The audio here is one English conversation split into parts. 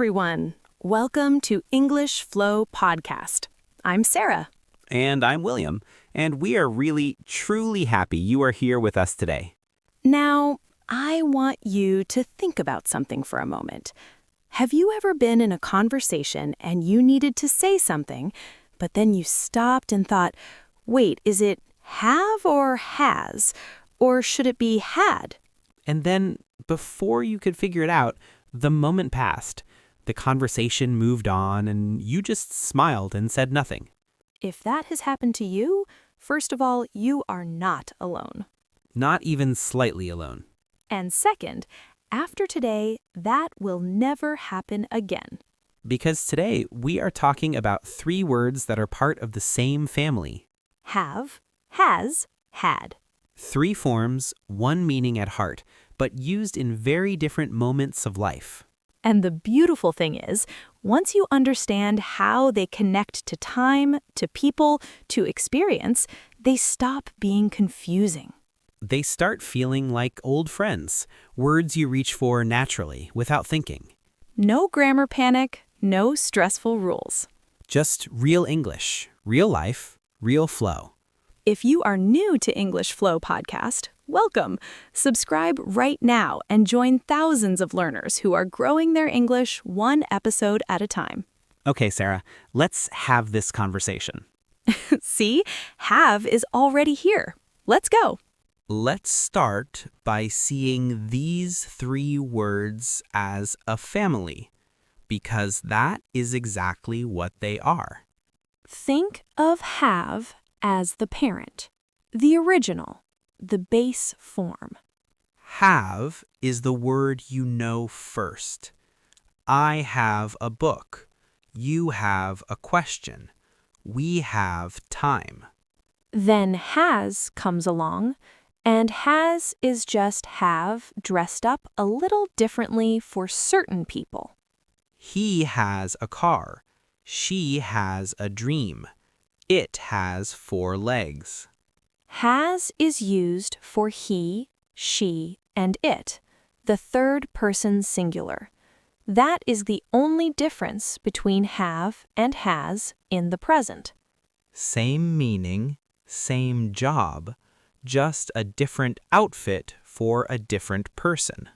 everyone. Welcome to English Flow Podcast. I'm Sarah. And I'm William, and we are really, truly happy you are here with us today. Now, I want you to think about something for a moment. Have you ever been in a conversation and you needed to say something, but then you stopped and thought, wait, is it have or has? Or should it be had? And then, before you could figure it out, the moment passed. The conversation moved on, and you just smiled and said nothing. If that has happened to you, first of all, you are not alone. Not even slightly alone. And second, after today, that will never happen again. Because today, we are talking about 3 words that are part of the same family. Have, has, had. 3 forms, 1 meaning at heart, but used in very different moments of life. And the beautiful thing is, once you understand how they connect to time, to people, to experience, they stop being confusing. They start feeling like old friends, words you reach for naturally, without thinking. No grammar panic, no stressful rules. Just real English, real life, real flow. If you are new to English Flow Podcast, welcome. Subscribe right now and join thousands of learners who are growing their English one episode at a time. Okay, Sarah, let's have this conversation. See, have is already here. Let's go. Let's start by seeing these 3 words as a family, because that is exactly what they are. Think of have as the parent, the original, the base form. Have is the word you know first. I have a book. You have a question. We have time. Then has comes along, and has is just have dressed up a little differently for certain people. He has a car. She has a dream. It has 4 legs. Has is used for he, she, and it, the third person singular. That is the only difference between have and has in the present. Same meaning, same job, just a different outfit for a different person.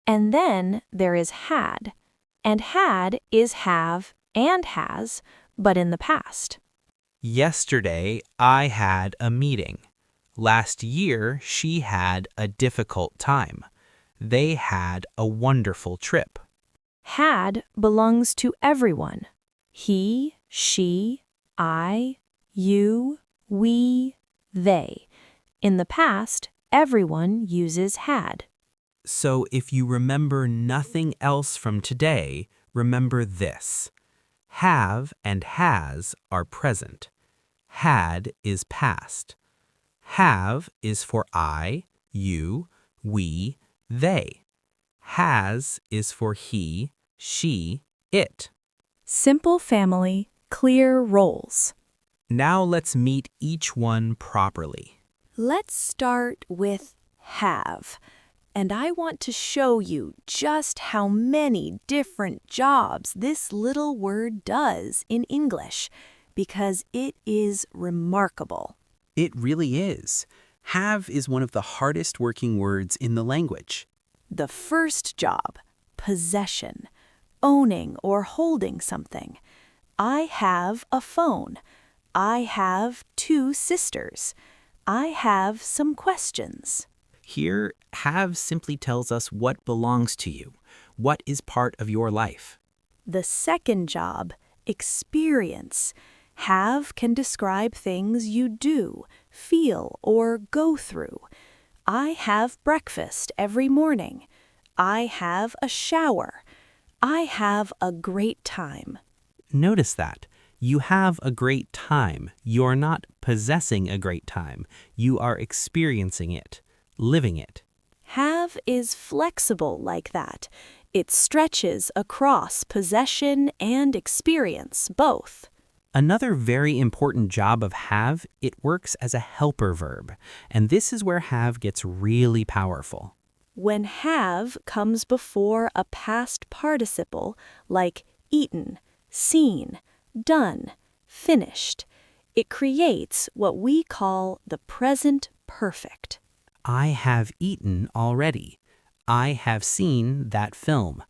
And then there is had, and had is have and has, but in the past. Yesterday, I had a meeting. Last year, she had a difficult time. They had a wonderful trip. Had belongs to everyone. He, she, I, you, we, they. In the past, everyone uses had. So if you remember nothing else from today, remember this. Have and has are present. Had is past. Have is for I, you, we, they. Has is for he, she, it. Simple family, clear roles. Now let's meet each one properly. Let's start with have. And I want to show you just how many different jobs this little word does in English, because it is remarkable. It really is. Have is one of the hardest working words in the language. The first job, possession, owning or holding something. I have a phone. I have 2 sisters. I have some questions. Here, have simply tells us what belongs to you, what is part of your life. The second job, experience. Have can describe things you do, feel, or go through. I have breakfast every morning. I have a shower. I have a great time. Notice that. You have a great time. You're not possessing a great time. You are experiencing it, living it. Have is flexible like that. It stretches across possession and experience, both. Another very important job of have, it works as a helper verb, and this is where have gets really powerful. When have comes before a past participle like eaten, seen, done, finished, it creates what we call the present perfect. I have eaten already. I have seen that film.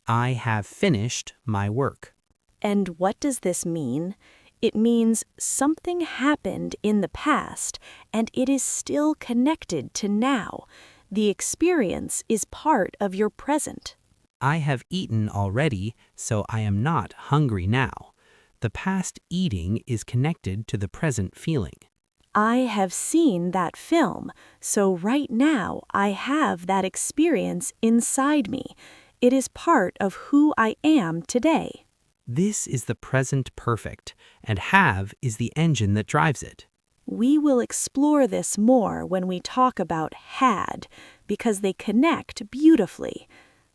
I have finished my work. And what does this mean? It means something happened in the past and it is still connected to now. The experience is part of your present. I have eaten already, so I am not hungry now. The past eating is connected to the present feeling. I have seen that film, so right now I have that experience inside me. It is part of who I am today. This is the present perfect, and have is the engine that drives it. We will explore this more when we talk about had, because they connect beautifully.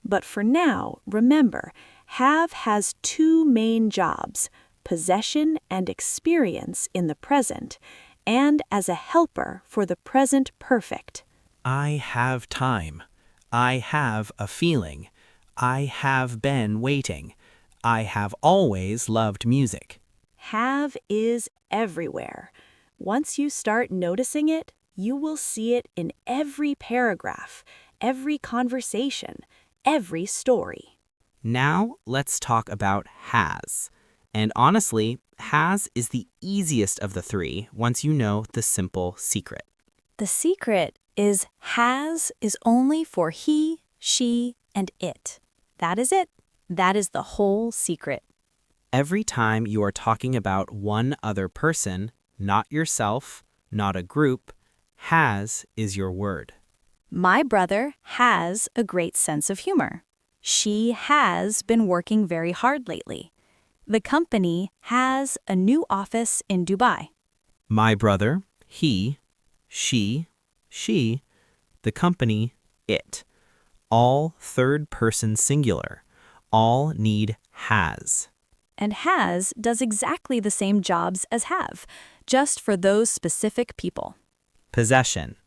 But for now, remember, have has two main jobs, possession and experience in the present, and as a helper for the present perfect. I have time. I have a feeling. I have been waiting. I have always loved music. Have is everywhere. Once you start noticing it, you will see it in every paragraph, every conversation, every story. Now let's talk about has. And honestly, has is the easiest of the three once you know the simple secret. The secret is has is only for he, she, and it. That is it. That is the whole secret. Every time you are talking about one other person, not yourself, not a group, has is your word. My brother has a great sense of humor. She has been working very hard lately. The company has a new office in Dubai. My brother, he, she, the company, it. All third person singular. All need has. And has does exactly the same jobs as have, just for those specific people. Possession.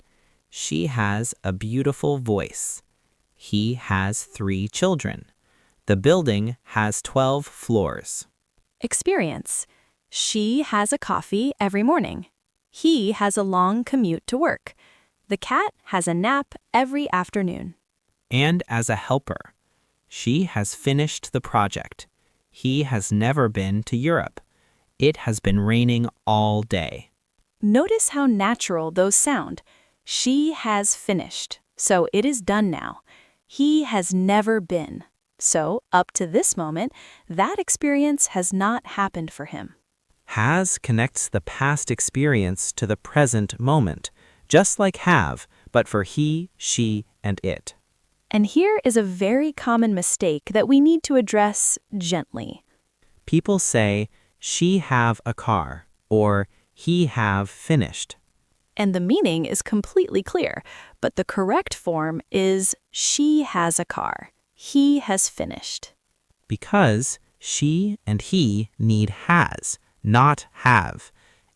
She has a beautiful voice. He has 3 children. The building has 12 floors. Experience. She has a coffee every morning. He has a long commute to work. The cat has a nap every afternoon. And as a helper. She has finished the project. He has never been to Europe. It has been raining all day. Notice how natural those sound. She has finished, so it is done now. He has never been. So, up to this moment, that experience has not happened for him. Has connects the past experience to the present moment, just like have, but for he, she, and it. And here is a very common mistake that we need to address gently. People say, she have a car, or he have finished. And the meaning is completely clear, but the correct form is she has a car. He has finished. Because she and he need has, not have.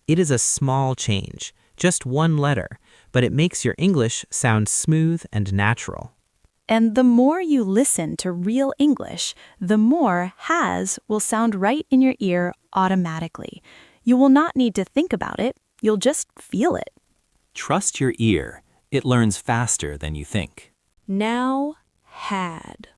It is a small change, just one letter, but it makes your English sound smooth and natural. And the more you listen to real English, the more has will sound right in your ear automatically. You will not need to think about it. You'll just feel it. Trust your ear. It learns faster than you think. Now, had.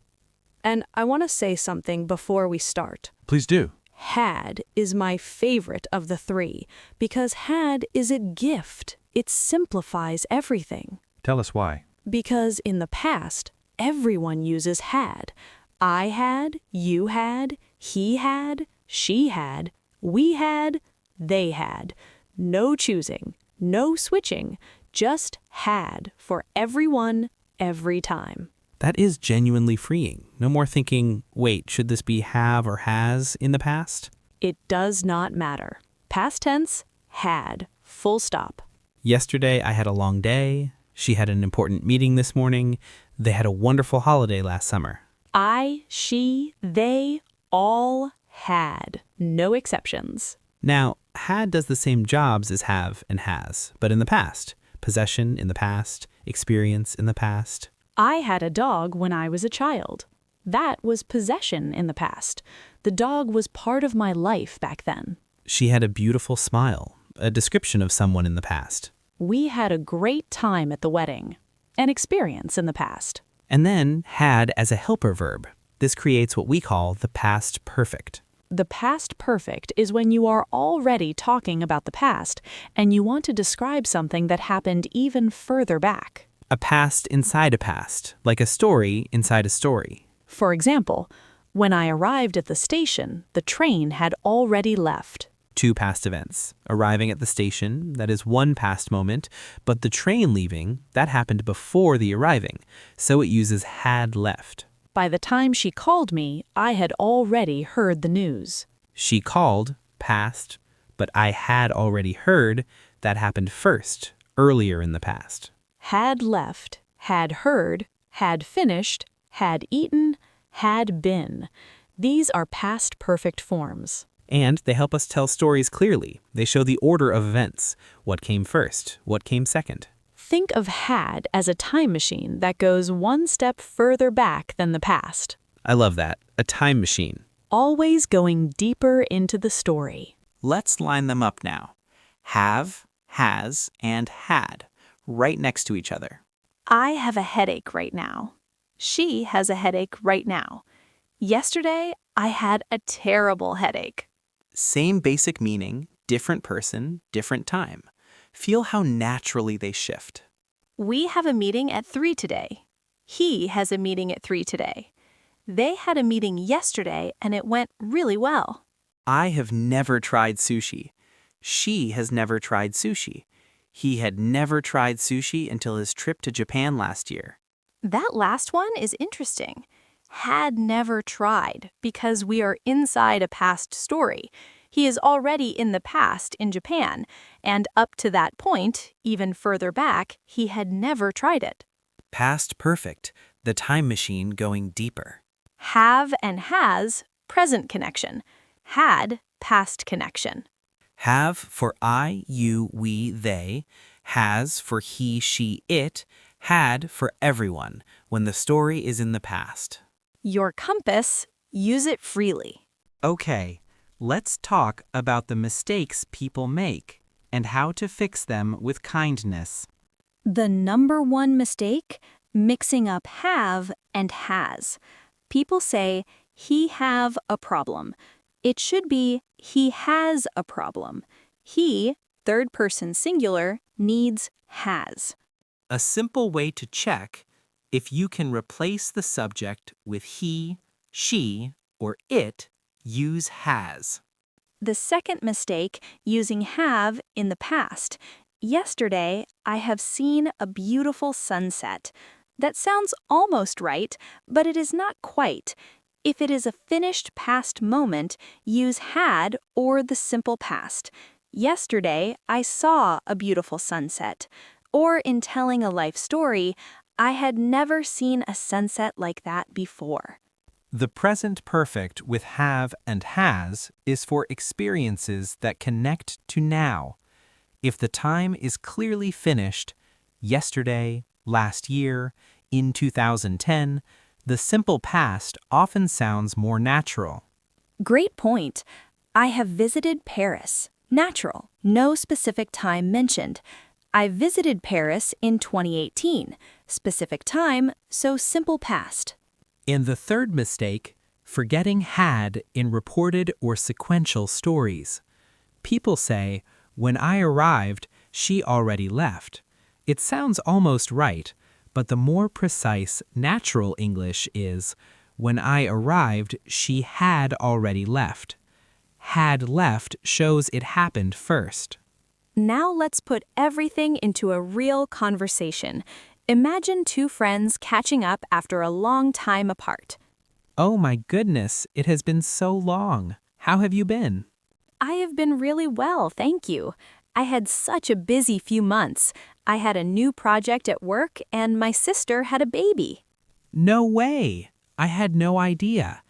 And I want to say something before we start. Please do. Had is my favorite of the three because had is a gift. It simplifies everything. Tell us why. Because in the past, everyone uses had. I had, you had, he had, she had, we had, they had. No choosing, no switching, just had for everyone, every time. That is genuinely freeing. No more thinking, wait, should this be have or has in the past? It does not matter. Past tense, had, full stop. Yesterday, I had a long day. She had an important meeting this morning. They had a wonderful holiday last summer. I, she, they, all had. No exceptions. Now, had does the same jobs as have and has, but in the past. Possession in the past, experience in the past. I had a dog when I was a child. That was possession in the past. The dog was part of my life back then. She had a beautiful smile, a description of someone in the past. We had a great time at the wedding. An experience in the past. And then had as a helper verb. This creates what we call the past perfect. The past perfect is when you are already talking about the past and you want to describe something that happened even further back. A past inside a past, like a story inside a story. For example, when I arrived at the station, the train had already left. 2 past events. Arriving at the station, that is 1 past moment, but the train leaving, that happened before the arriving, so it uses had left. By the time she called me, I had already heard the news. She called, past, but I had already heard, that happened first, earlier in the past. Had left, had heard, had finished, had eaten, had been. These are past perfect forms. And they help us tell stories clearly. They show the order of events. What came first? What came second? Think of had as a time machine that goes one step further back than the past. I love that. A time machine. Always going deeper into the story. Let's line them up now. Have, has, and had, right next to each other. I have a headache right now. She has a headache right now. Yesterday, I had a terrible headache. Same basic meaning, different person, different time. Feel how naturally they shift. We have a meeting at 3 today. He has a meeting at 3 today. They had a meeting yesterday and it went really well. I have never tried sushi. She has never tried sushi. He had never tried sushi until his trip to Japan last year. That last one is interesting. Had never tried because we are inside a past story. He is already in the past in Japan, and up to that point, even further back, he had never tried it. Past perfect, the time machine going deeper. Have and has, present connection. Had, past connection. Have for I, you, we, they. Has for he, she, it. Had for everyone when the story is in the past. Your compass, use it freely. Okay, let's talk about the mistakes people make and how to fix them with kindness. The number one mistake, mixing up have and has. People say, he have a problem. It should be, he has a problem. He, third person singular, needs has. A simple way to check if you can replace the subject with he, she, or it, use has. The second mistake, using have in the past. Yesterday, I have seen a beautiful sunset. That sounds almost right, but it is not quite. If it is a finished past moment, use had or the simple past. Yesterday, I saw a beautiful sunset. Or in telling a life story, I had never seen a sunset like that before. The present perfect with have and has is for experiences that connect to now. If the time is clearly finished, yesterday, last year, in 2010, the simple past often sounds more natural. Great point. I have visited Paris. Natural. No specific time mentioned. I visited Paris in 2018. Specific time, so simple past. In the third mistake, forgetting had in reported or sequential stories. People say, when I arrived, she already left. It sounds almost right, but the more precise, natural English is, when I arrived, she had already left. Had left shows it happened first. Now let's put everything into a real conversation. Imagine 2 friends catching up after a long time apart. Oh my goodness, it has been so long. How have you been? I have been really well, thank you. I had such a busy few months. I had a new project at work and my sister had a baby. No way! I had no idea.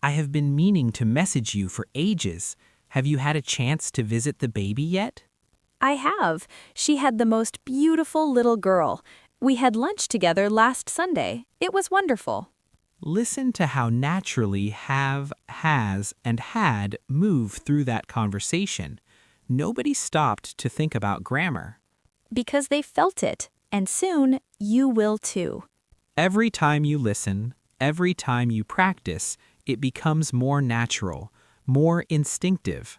I have been meaning to message you for ages. Have you had a chance to visit the baby yet? I have. She had the most beautiful little girl. We had lunch together last Sunday. It was wonderful. Listen to how naturally have, has, and had move through that conversation. Nobody stopped to think about grammar. Because they felt it, and soon you will too. Every time you listen, every time you practice, it becomes more natural, more instinctive.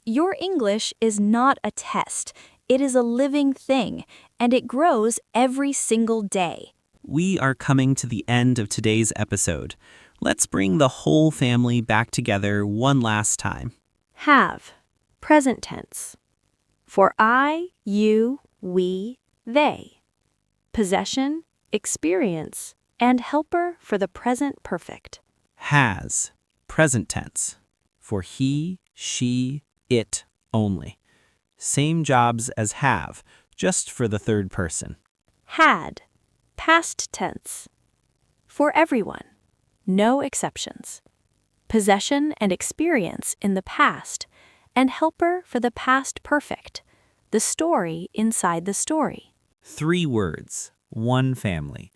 Your English is not a test. It is a living thing, and it grows every single day. We are coming to the end of today's episode. Let's bring the whole family back together one last time. Have, present tense. For I, you, we, they. Possession, experience, and helper for the present perfect. Has, present tense. For he, she, it only. Same jobs as have, just for the third person. Had, past tense. For everyone, no exceptions. Possession and experience in the past, and helper for the past perfect. The story inside the story. 3 words, one family.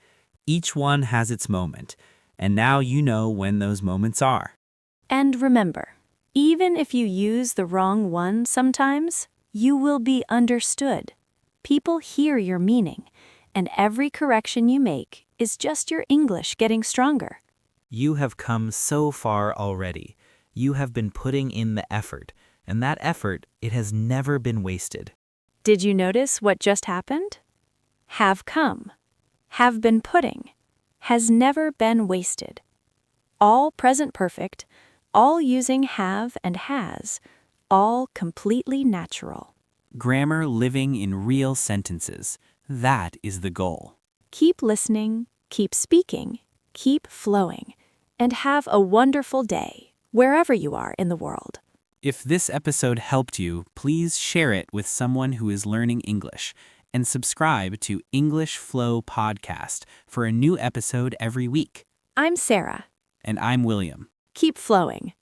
Each one has its moment, and now you know when those moments are. And remember, even if you use the wrong one sometimes, you will be understood. People hear your meaning, and every correction you make is just your English getting stronger. You have come so far already. You have been putting in the effort, and that effort, it has never been wasted. Did you notice what just happened? Have come, have been putting, has never been wasted. All present perfect, all using have and has, all completely natural. Grammar living in real sentences. That is the goal. Keep listening, keep speaking, keep flowing, and have a wonderful day, wherever you are in the world. If this episode helped you, please share it with someone who is learning English, and subscribe to English Flow Podcast for a new episode every week. I'm Sarah. And I'm William. Keep flowing.